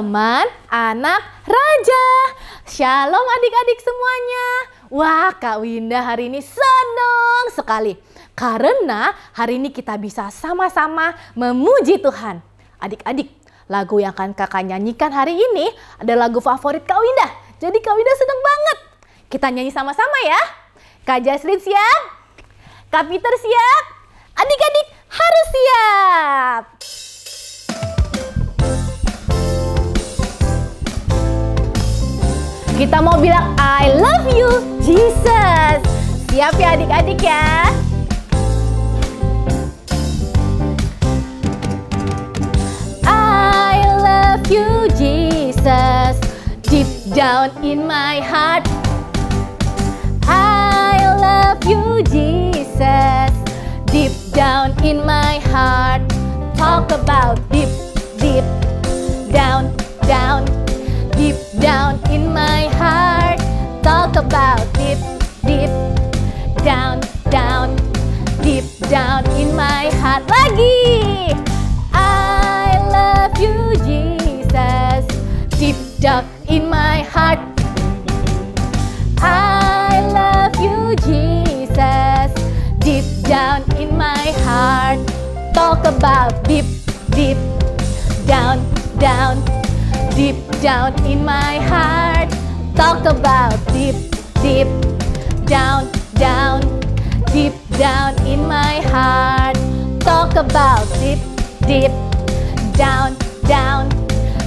teman anak raja. Shalom adik-adik semuanya. Wah, Kak Winda hari ini senang sekali. Karena hari ini kita bisa sama-sama memuji Tuhan. Adik-adik, lagu yang akan kakak nyanyikan hari ini adalah lagu favorit Kak Winda. Jadi Kak Winda senang banget. Kita nyanyi sama-sama ya. Kak Jaslyn siap? Kak Peter siap? Adik-adik harus siap. Kita mau bilang I love you Jesus. Siap ya adik-adik ya? I love you Jesus, deep down in my heart. I love you Jesus, deep down in my heart. Talk about deep, deep down, down, deep down in my heart. Talk about deep, deep down, down, deep down in my heart. Lagi. I love you Jesus, deep down in my heart. I love you Jesus, deep down in my heart. Talk about deep, deep down, down, deep down in my heart. Talk about deep, deep down, down, deep down in my heart. Talk about deep, deep down, down,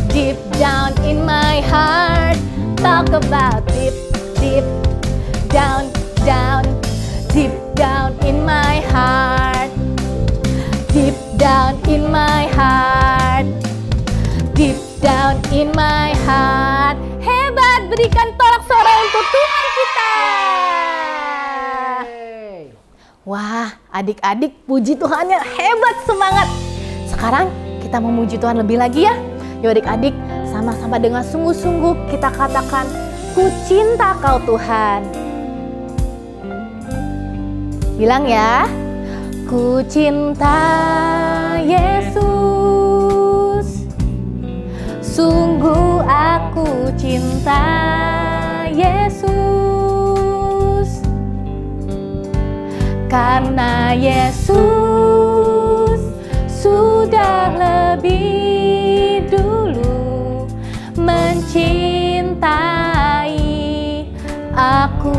deep down in my heart. Talk about deep, deep down, down, deep down in my heart. Deep down in my heart. Deep down in my heart. Hebat, berikan tolak suara untuk Tuhan kita. Wah, adik-adik puji Tuhannya hebat, semangat. Sekarang kita memuji Tuhan lebih lagi ya. Yuk adik-adik, sama-sama dengan sungguh-sungguh kita katakan, ku cinta kau Tuhan. Bilang ya, ku cinta Yesus. Sungguh aku cinta Yesus, karena Yesus sudah lebih dulu mencintai aku.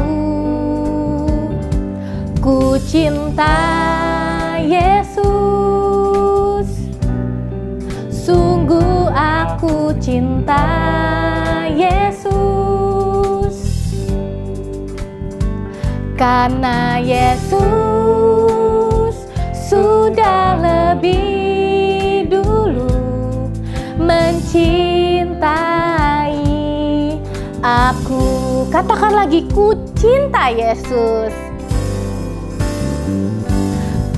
Ku cinta Yesus, sungguh aku cinta Yesus, karena Yesus sudah lebih dulu mencintai aku. Katakan lagi, ku cinta Yesus.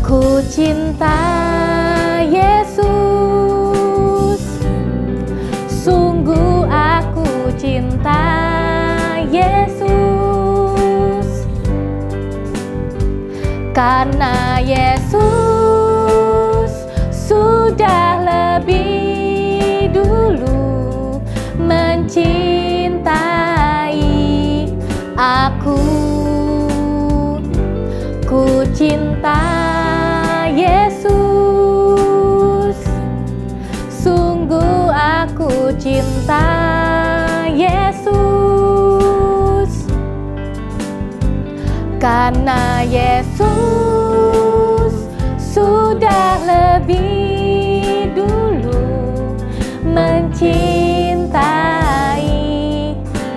Ku cinta Yesus, sungguh aku cinta Yesus, karena Yesus sudah lebih dulu mencintai aku. Ku cinta Yesus, sungguh aku cinta Yesus, karena Yesus sudah lebih dulu mencintai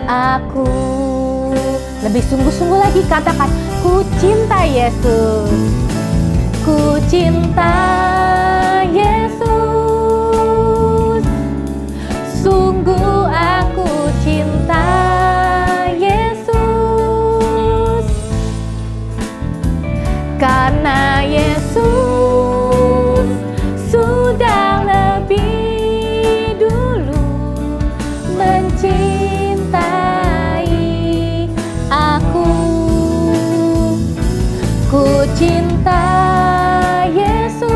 aku. Lebih sungguh-sungguh lagi katakan, ku cinta Yesus. Ku cinta Yesus, sungguh aku cinta Yesus, karena Yesus sudah lebih dulu mencintai aku. Ku cinta Yesus,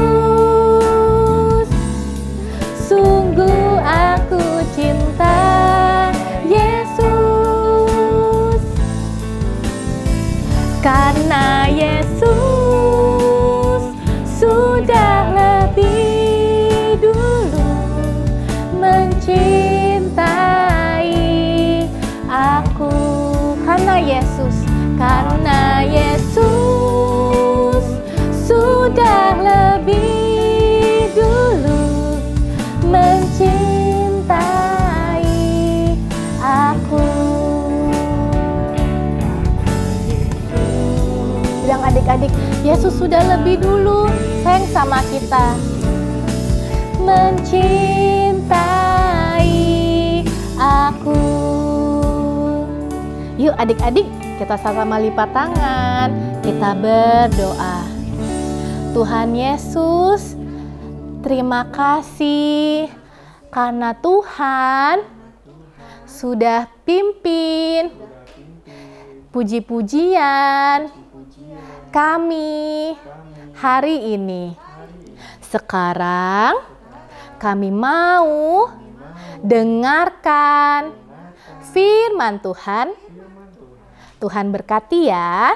sungguh aku cinta karena Yesus sudah lebih dulu mencintai aku. Karena Yesus sudah lebih dulu mencintai aku. Bilang adik-adik, Yesus sudah lebih dulu sayang sama kita. Mencintai aku. Yuk adik-adik, kita sama-sama lipat tangan, kita berdoa. Tuhan Yesus, terima kasih karena Tuhan sudah pimpin puji-pujian kami hari ini. Sekarang kami mau dengarkan firman Tuhan. Tuhan berkati ya.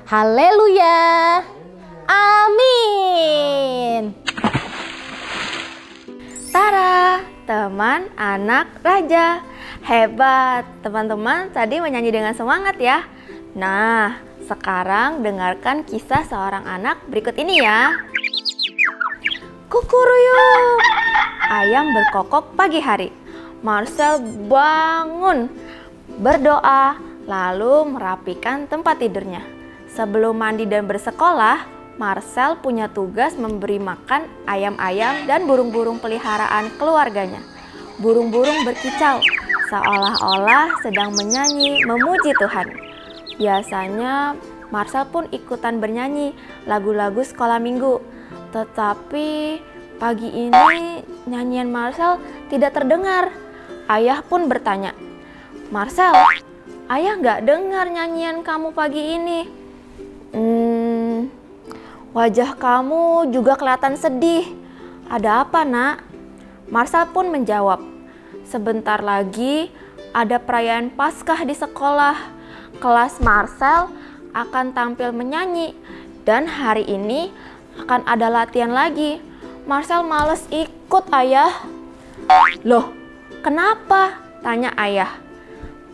Haleluya. Amin. Tara, teman anak raja. Hebat, teman-teman tadi menyanyi dengan semangat ya. Nah, sekarang dengarkan kisah seorang anak berikut ini ya. Kukuruyuk. Ayam berkokok pagi hari. Marcel bangun, berdoa, lalu merapikan tempat tidurnya. Sebelum mandi dan bersekolah, Marcel punya tugas memberi makan ayam-ayam dan burung-burung peliharaan keluarganya. Burung-burung berkicau, seolah-olah sedang menyanyi memuji Tuhan. Biasanya Marcel pun ikutan bernyanyi lagu-lagu sekolah minggu. Tetapi pagi ini nyanyian Marcel tidak terdengar. Ayah pun bertanya, "Marcel, ayah nggak dengar nyanyian kamu pagi ini." Wajah kamu juga kelihatan sedih. Ada apa, Nak? Marcel pun menjawab, "Sebentar lagi ada perayaan Paskah di sekolah. Kelas Marcel akan tampil menyanyi dan hari ini akan ada latihan lagi. Marcel males ikut, Ayah." "Loh, kenapa?" tanya ayah.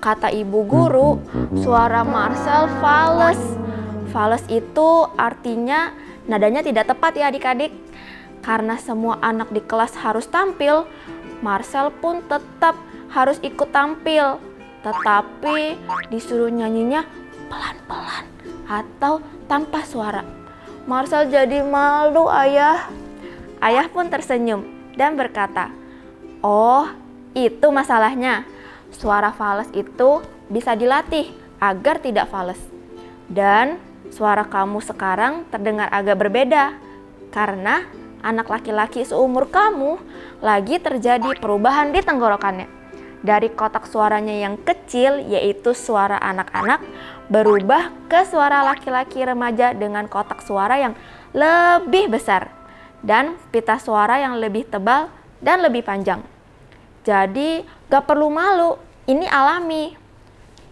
Kata ibu guru, suara Marcel fales. Fales itu artinya nadanya tidak tepat ya adik-adik. Karena semua anak di kelas harus tampil, Marcel pun tetap harus ikut tampil. Tetapi disuruh nyanyinya pelan-pelan atau tanpa suara. Marcel jadi malu, Ayah. Ayah pun tersenyum dan berkata, "Oh, itu masalahnya. Suara fales itu bisa dilatih agar tidak fales. Dan suara kamu sekarang terdengar agak berbeda karena anak laki-laki seumur kamu lagi terjadi perubahan di tenggorokannya. Dari kotak suaranya yang kecil, yaitu suara anak-anak, berubah ke suara laki-laki remaja dengan kotak suara yang lebih besar dan pita suara yang lebih tebal dan lebih panjang. Jadi gak perlu malu, ini alami.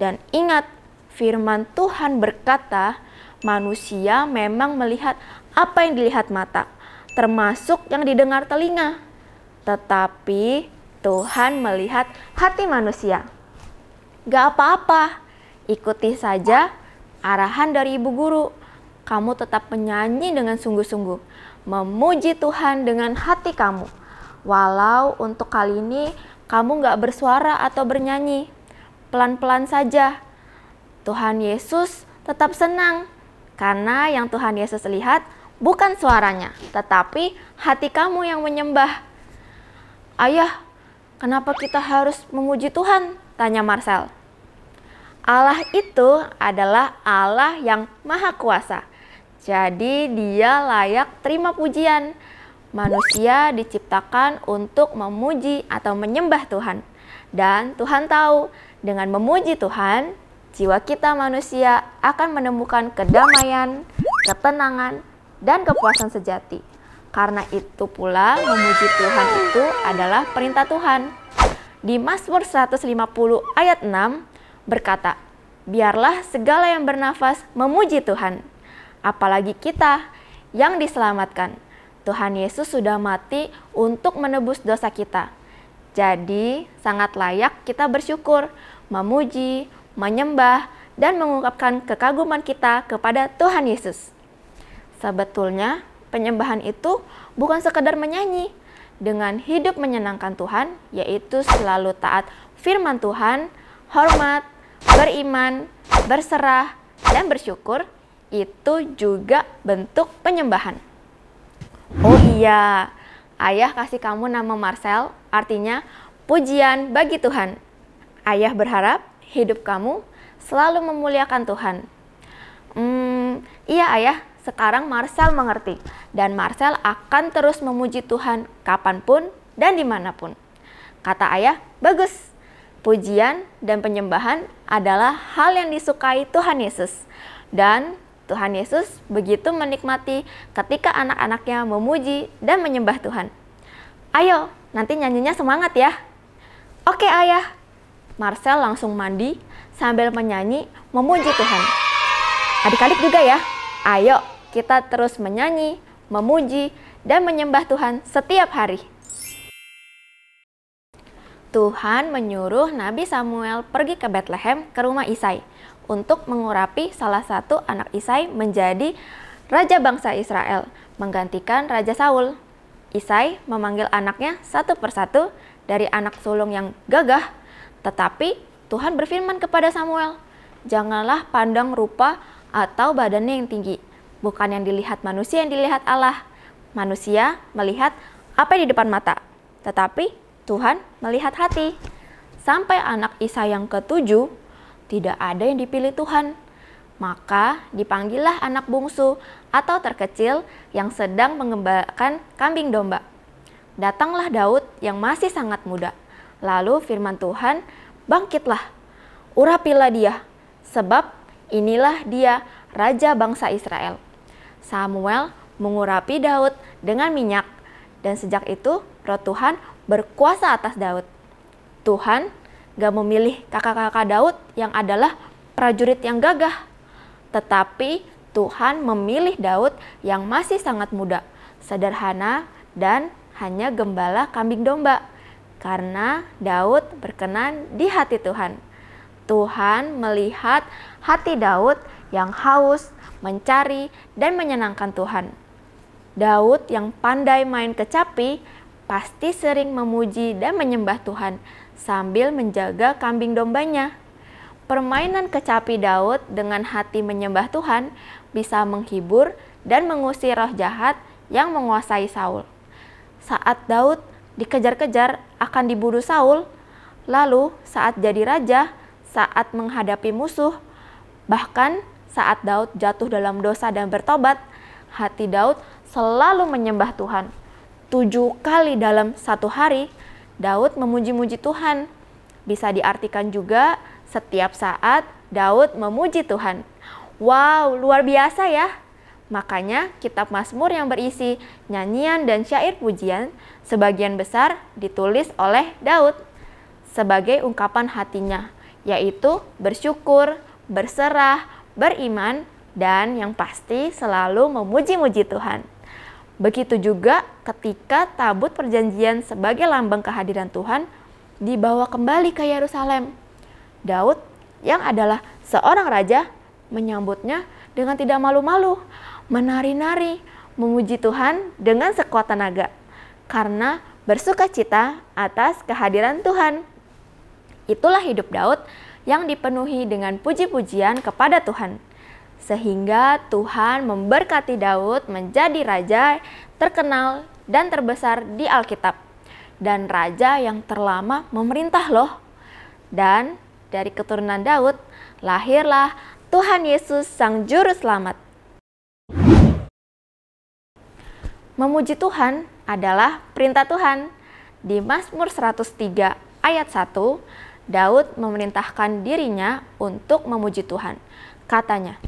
Dan ingat, firman Tuhan berkata, manusia memang melihat apa yang dilihat mata, termasuk yang didengar telinga. Tetapi Tuhan melihat hati manusia. Gak apa-apa, ikuti saja arahan dari ibu guru. Kamu tetap menyanyi dengan sungguh-sungguh, memuji Tuhan dengan hati kamu. Walau untuk kali ini kamu gak bersuara atau bernyanyi, pelan-pelan saja. Tuhan Yesus tetap senang, karena yang Tuhan Yesus lihat bukan suaranya, tetapi hati kamu yang menyembah. "Ayah, kenapa kita harus memuji Tuhan?" tanya Marcel. Allah itu adalah Allah yang Maha Kuasa. Jadi dia layak terima pujian. Manusia diciptakan untuk memuji atau menyembah Tuhan. Dan Tuhan tahu, dengan memuji Tuhan, jiwa kita manusia akan menemukan kedamaian, ketenangan, dan kepuasan sejati. Karena itu pula memuji Tuhan itu adalah perintah Tuhan. Di Mazmur 150 ayat 6 berkata, biarlah segala yang bernafas memuji Tuhan. Apalagi kita yang diselamatkan. Tuhan Yesus sudah mati untuk menebus dosa kita. Jadi sangat layak kita bersyukur, memuji, menyembah, dan mengungkapkan kekaguman kita kepada Tuhan Yesus. Sebetulnya penyembahan itu bukan sekedar menyanyi. Dengan hidup menyenangkan Tuhan, yaitu selalu taat firman Tuhan, hormat, beriman, berserah, dan bersyukur, itu juga bentuk penyembahan. Oh iya, Ayah kasih kamu nama Marcel, artinya pujian bagi Tuhan. Ayah berharap hidup kamu selalu memuliakan Tuhan. Iya Ayah, sekarang Marcel mengerti. Dan Marcel akan terus memuji Tuhan kapanpun dan dimanapun. Kata Ayah, bagus. Pujian dan penyembahan adalah hal yang disukai Tuhan Yesus. Dan Tuhan Yesus begitu menikmati ketika anak-anaknya memuji dan menyembah Tuhan. Ayo, nanti nyanyinya semangat ya. Oke Ayah. Marcel langsung mandi sambil menyanyi memuji Tuhan. Adik-adik juga ya. Ayo, kita terus menyanyi, memuji, dan menyembah Tuhan setiap hari. Tuhan menyuruh Nabi Samuel pergi ke Bethlehem ke rumah Isai untuk mengurapi salah satu anak Isai menjadi raja bangsa Israel, menggantikan Raja Saul. Isai memanggil anaknya satu persatu dari anak sulung yang gagah, tetapi Tuhan berfirman kepada Samuel, "Janganlah pandang rupa atau badannya yang tinggi, bukan yang dilihat manusia yang dilihat Allah. Manusia melihat apa yang di depan mata, tetapi Tuhan melihat hati." Sampai anak Isai yang ketujuh, tidak ada yang dipilih Tuhan. Maka dipanggillah anak bungsu atau terkecil yang sedang mengembalakan kambing domba. Datanglah Daud yang masih sangat muda. Lalu firman Tuhan, "Bangkitlah, urapilah dia, sebab inilah dia raja bangsa Israel." Samuel mengurapi Daud dengan minyak, dan sejak itu Roh Tuhan berkuasa atas Daud. Tuhan gak memilih kakak-kakak Daud yang adalah prajurit yang gagah, tetapi Tuhan memilih Daud yang masih sangat muda, sederhana, dan hanya gembala kambing domba. Karena Daud berkenan di hati Tuhan. Tuhan melihat hati Daud yang haus, mencari, dan menyenangkan Tuhan. Daud yang pandai main kecapi pasti sering memuji dan menyembah Tuhan sambil menjaga kambing dombanya. Permainan kecapi Daud dengan hati menyembah Tuhan bisa menghibur dan mengusir roh jahat yang menguasai Saul. Saat Daud dikejar-kejar akan dibunuh Saul, lalu saat jadi raja, saat menghadapi musuh, bahkan saat Daud jatuh dalam dosa dan bertobat, hati Daud selalu menyembah Tuhan. 7 kali dalam satu hari, Daud memuji-muji Tuhan. Bisa diartikan juga setiap saat Daud memuji Tuhan. Wow, luar biasa ya. Makanya kitab Mazmur yang berisi nyanyian dan syair pujian sebagian besar ditulis oleh Daud sebagai ungkapan hatinya, yaitu bersyukur, berserah, beriman, dan yang pasti selalu memuji-muji Tuhan. Begitu juga ketika tabut perjanjian sebagai lambang kehadiran Tuhan dibawa kembali ke Yerusalem. Daud yang adalah seorang raja menyambutnya dengan tidak malu-malu, menari-nari, memuji Tuhan dengan sekuat tenaga karena bersukacita atas kehadiran Tuhan. Itulah hidup Daud yang dipenuhi dengan puji-pujian kepada Tuhan. Sehingga Tuhan memberkati Daud menjadi raja terkenal dan terbesar di Alkitab. Dan raja yang terlama memerintah loh. Dan dari keturunan Daud lahirlah Tuhan Yesus Sang Juru Selamat. Memuji Tuhan adalah perintah Tuhan. Di Mazmur 103 ayat 1, Daud memerintahkan dirinya untuk memuji Tuhan. Katanya,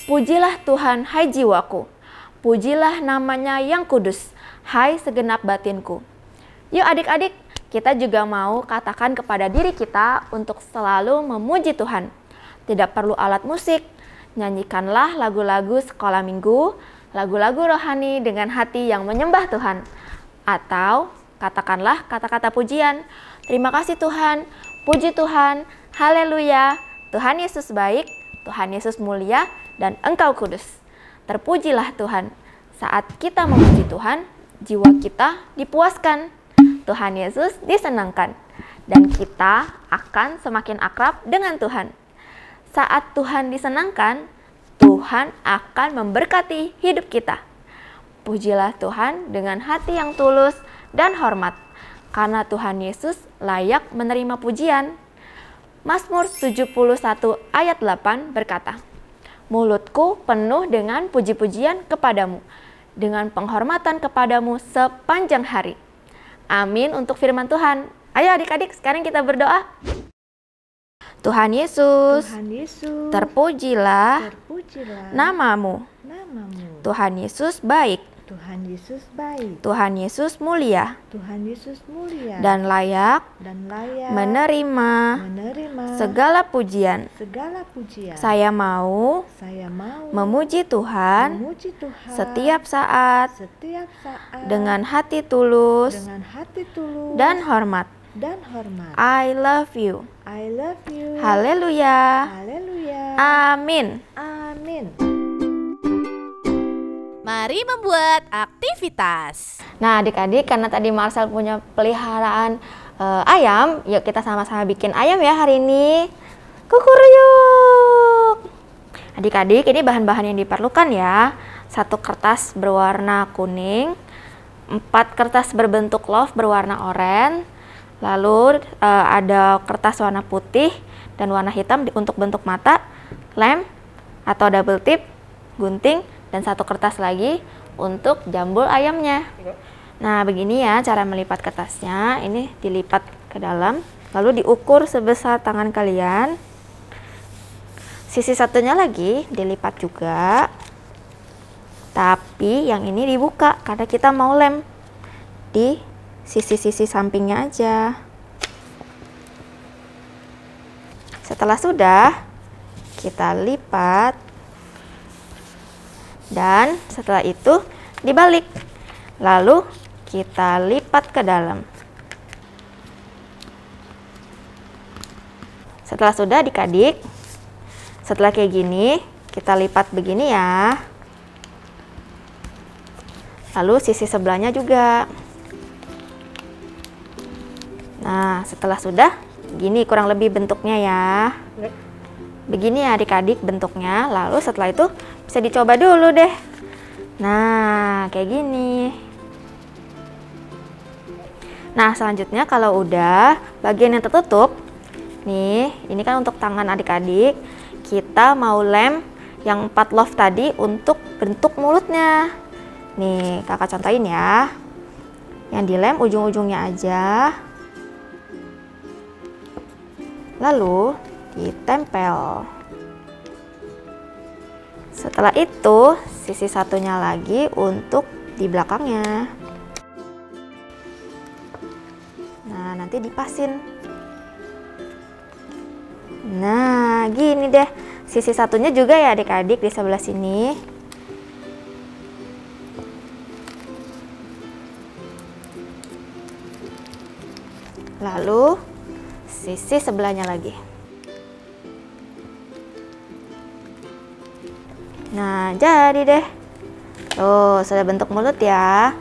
"Pujilah Tuhan, hai jiwaku. Pujilah namanya yang kudus, hai segenap batinku." Yuk adik-adik, kita juga mau katakan kepada diri kita untuk selalu memuji Tuhan. tidak perlu alat musik. Nyanyikanlah lagu-lagu sekolah minggu, lagu-lagu rohani dengan hati yang menyembah Tuhan. Atau katakanlah kata-kata pujian. Terima kasih Tuhan, puji Tuhan, haleluya, Tuhan Yesus baik, Tuhan Yesus mulia, dan Engkau kudus. Terpujilah Tuhan. Saat kita memuji Tuhan, jiwa kita dipuaskan. Tuhan Yesus disenangkan. Dan kita akan semakin akrab dengan Tuhan. Saat Tuhan disenangkan, Tuhan akan memberkati hidup kita. Pujilah Tuhan dengan hati yang tulus dan hormat, karena Tuhan Yesus layak menerima pujian. Mazmur 71 ayat 8 berkata, mulutku penuh dengan puji-pujian kepadamu, dengan penghormatan kepadamu sepanjang hari. Amin untuk firman Tuhan. Ayo adik-adik, sekarang kita berdoa. Tuhan Yesus, terpujilah namamu. Tuhan Yesus baik. Tuhan Yesus mulia. Dan layak menerima segala pujian. Saya mau memuji Tuhan setiap saat dengan hati tulus dan hormat. I love you. Haleluya. Amin. Mari membuat aktivitas. Nah adik-adik, karena tadi Marcel punya peliharaan ayam, yuk kita sama-sama bikin ayam ya hari ini. Kukuruyuk. Adik-adik, ini bahan-bahan yang diperlukan ya. 1 kertas berwarna kuning, 4 kertas berbentuk love berwarna oranye, lalu ada kertas warna putih dan warna hitam untuk bentuk mata, lem atau double tip, gunting, dan 1 kertas lagi untuk jambul ayamnya. Nah begini ya cara melipat kertasnya. Ini dilipat ke dalam, lalu diukur sebesar tangan kalian. Sisi satunya lagi dilipat juga, tapi yang ini dibuka karena kita mau lem di sisi-sisi sampingnya aja. Setelah sudah, kita lipat. Dan setelah itu dibalik. Lalu kita lipat ke dalam. Setelah sudah adik-adik, setelah kayak gini, kita lipat begini ya. Lalu sisi sebelahnya juga. Nah, setelah sudah, gini kurang lebih bentuknya ya. Begini ya adik-adik bentuknya. Lalu setelah itu bisa dicoba dulu deh. Nah, kayak gini. Nah, selanjutnya kalau udah bagian yang tertutup, nih, ini kan untuk tangan adik-adik. Kita mau lem yang 4 love tadi untuk bentuk mulutnya. Nih, kakak contohin ya. Yang dilem ujung-ujungnya aja. Lalu ditempel. Setelah itu, sisi satunya lagi untuk di belakangnya. Nah, nanti dipasin. Nah, gini deh. Sisi satunya juga ya adik-adik di sebelah sini. Lalu, sisi sebelahnya lagi. Nah, jadi deh. Tuh, sudah bentuk mulut ya.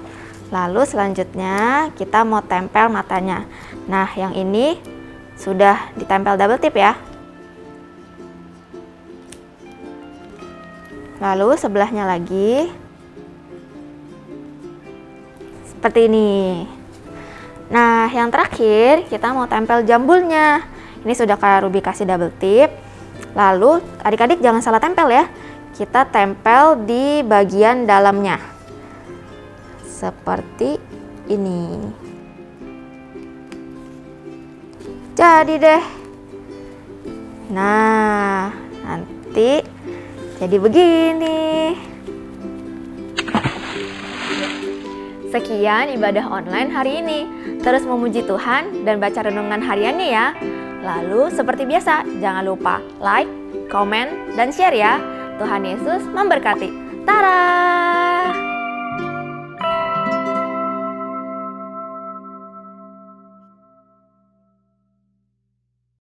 Lalu selanjutnya kita mau tempel matanya. Nah, yang ini sudah ditempel double tip ya. Lalu sebelahnya lagi. Seperti ini. Nah, yang terakhir kita mau tempel jambulnya. Ini sudah Kak Ruby kasih double tip. Lalu adik-adik jangan salah tempel ya. Kita tempel di bagian dalamnya. Seperti ini. Jadi deh. Nah, nanti jadi begini. Sekian ibadah online hari ini. Terus memuji Tuhan dan baca renungan hariannya ya. Lalu seperti biasa, jangan lupa like, komen, dan share ya. Tuhan Yesus memberkati. Tara!